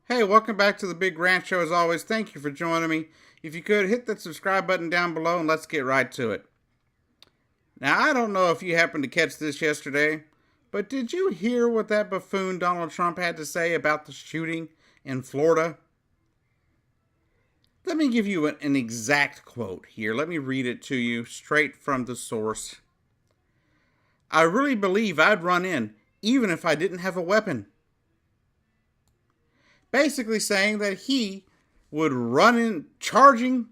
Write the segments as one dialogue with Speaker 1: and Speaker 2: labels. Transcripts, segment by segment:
Speaker 1: Hey, welcome back to the Big Ranch Show. As always, thank you for joining me. If you could, hit that subscribe button down below and let's get right to it. Now, I don't know if you happened to catch this yesterday, but did you hear what that buffoon Donald Trump had to say about the shooting in Florida? Let me give you an exact quote here. Let me read it to you straight from the source. I really believe I'd run in, even if I didn't have a weapon. Basically saying that he would run in, charging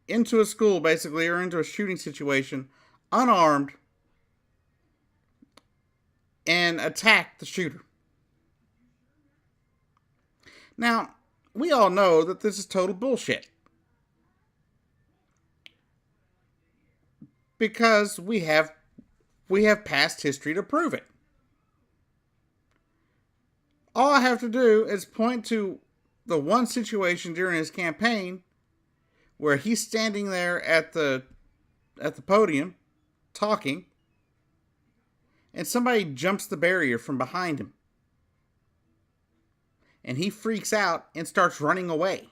Speaker 1: into a school, basically, or into a shooting situation, unarmed, and attack the shooter. Now, we all know that this is total bullshit. Because we have past history to prove it. All I have to do is point to the one situation during his campaign where he's standing there at the podium talking and somebody jumps the barrier from behind him. And he freaks out and starts running away.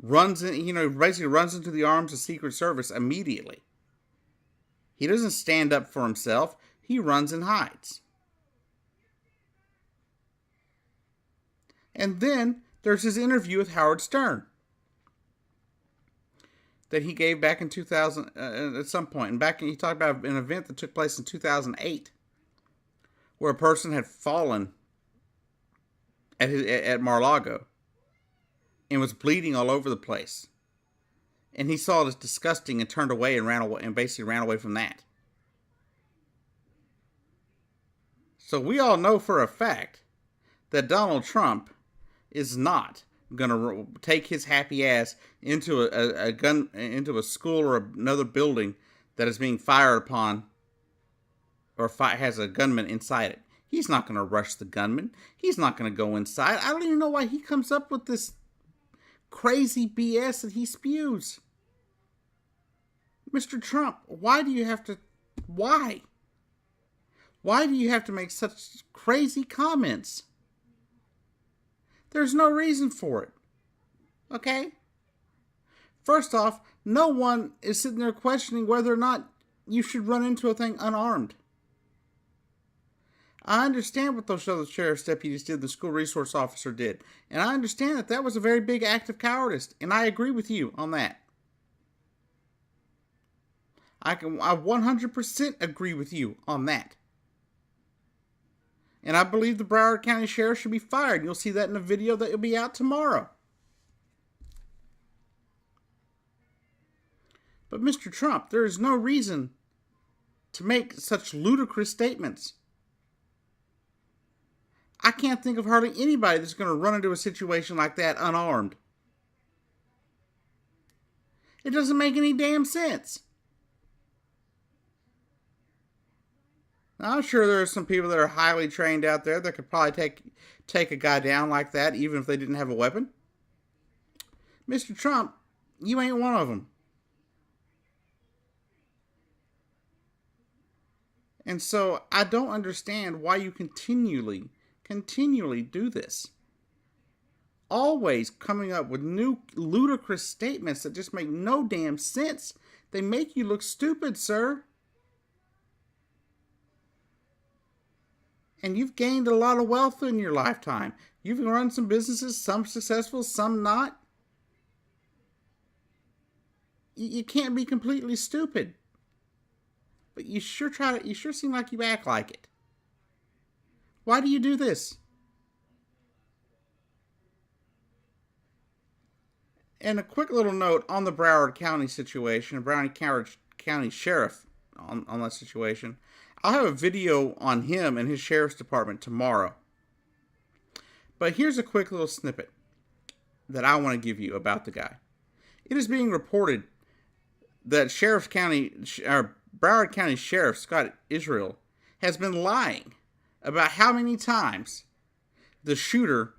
Speaker 1: Basically runs into the arms of Secret Service immediately. He doesn't stand up for himself. He runs and hides. And then there's his interview with Howard Stern that he gave back in 2000 at some point. And he talked about an event that took place in 2008 where a person had fallen at Mar-a-Lago and was bleeding all over the place. And he saw it as disgusting and turned away and basically ran away from that. So we all know for a fact that Donald Trump is not going to take his happy ass into a school or another building that is being fired upon or has a gunman inside it. He's not going to rush the gunman. He's not going to go inside. I don't even know why he comes up with this crazy BS that he spews. Mr. Trump, why do you have to make such crazy comments? There's no reason for it. Okay? First off, no one is sitting there questioning whether or not you should run into a thing unarmed. I understand what those other sheriff's deputies did, the school resource officer did. And I understand that was a very big act of cowardice. And I agree with you on that. I 100% agree with you on that. And I believe the Broward County Sheriff should be fired. You'll see that in a video that will be out tomorrow. But Mr. Trump, there is no reason to make such ludicrous statements. I can't think of hardly anybody that's going to run into a situation like that unarmed. It doesn't make any damn sense. Now, I'm sure there are some people that are highly trained out there that could probably take a guy down like that, even if they didn't have a weapon. Mr. Trump, you ain't one of them. And so I don't understand why you continually do this. Always coming up with new ludicrous statements that just make no damn sense. They make you look stupid, sir. And you've gained a lot of wealth in your lifetime. You've run some businesses, some successful, some not. You can't be completely stupid. But you sure seem like you act like it. Why do you do this? And a quick little note on the Broward County situation, Broward County Sheriff on that situation. I'll have a video on him and his sheriff's department tomorrow. But here's a quick little snippet that I want to give you about the guy. It is being reported that Broward County Sheriff Scott Israel has been lying about how many times the shooter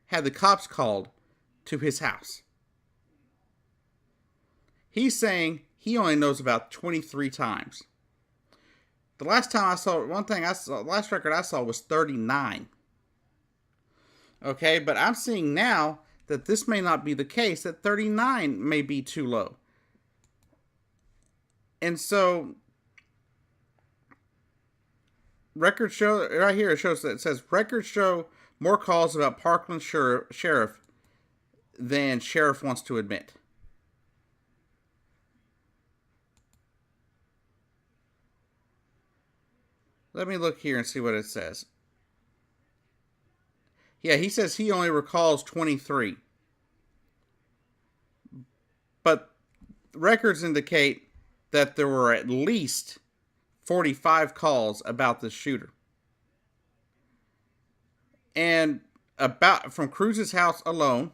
Speaker 1: had the cops called to his house. He's saying he only knows about 23 times. The last record I saw was 39. Okay, but I'm seeing now that this may not be the case, that 39 may be too low. And so, records show, right here, it says records show more calls about Parkland sheriff than sheriff wants to admit. Let me look here and see what it says. Yeah, he says he only recalls 23. But records indicate that there were at least 45 calls about this shooter. And about from Cruz's house alone,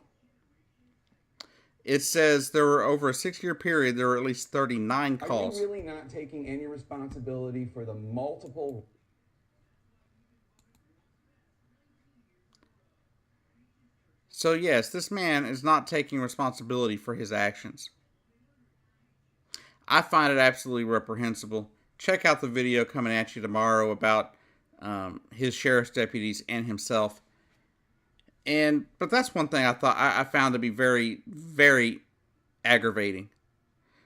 Speaker 1: it says there were over a 6-year period, there were at least 39 calls.
Speaker 2: Are you really not taking any responsibility for the multiple?
Speaker 1: So yes, this man is not taking responsibility for his actions. I find it absolutely reprehensible. Check out the video coming at you tomorrow about his sheriff's deputies and himself. But that's one thing I found to be very, very aggravating,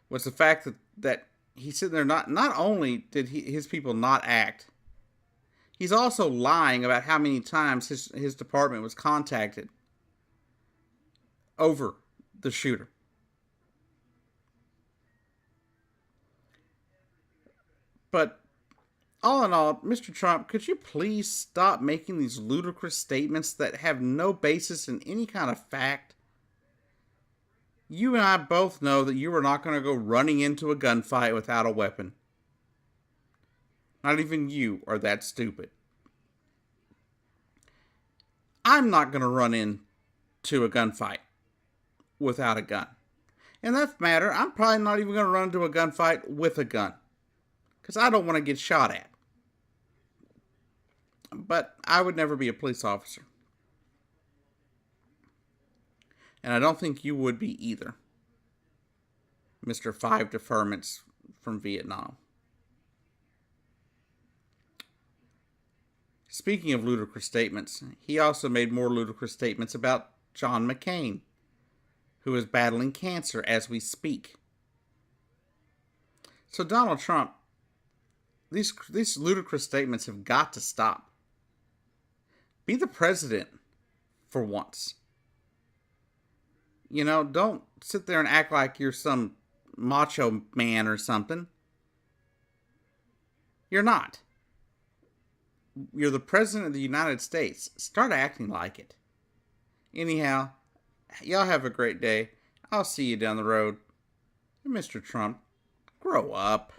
Speaker 1: was the fact that he's sitting there, not only did his people not act, he's also lying about how many times his department was contacted over the shooter. But all in all, Mr. Trump, could you please stop making these ludicrous statements that have no basis in any kind of fact? You and I both know that you are not going to go running into a gunfight without a weapon. Not even you are that stupid. I'm not going to run into a gunfight without a gun. And that matter, I'm probably not even going to run into a gunfight with a gun, because I don't want to get shot at. But I would never be a police officer. And I don't think you would be either, Mr. 5 Deferments from Vietnam. Speaking of ludicrous statements, he also made more ludicrous statements about John McCain, who is battling cancer as we speak. So Donald Trump, these ludicrous statements have got to stop. Be the president for once. You know, don't sit there and act like you're some macho man or something. You're not. You're the president of the United States. Start acting like it. Anyhow, y'all have a great day. I'll see you down the road. Mr. Trump, grow up.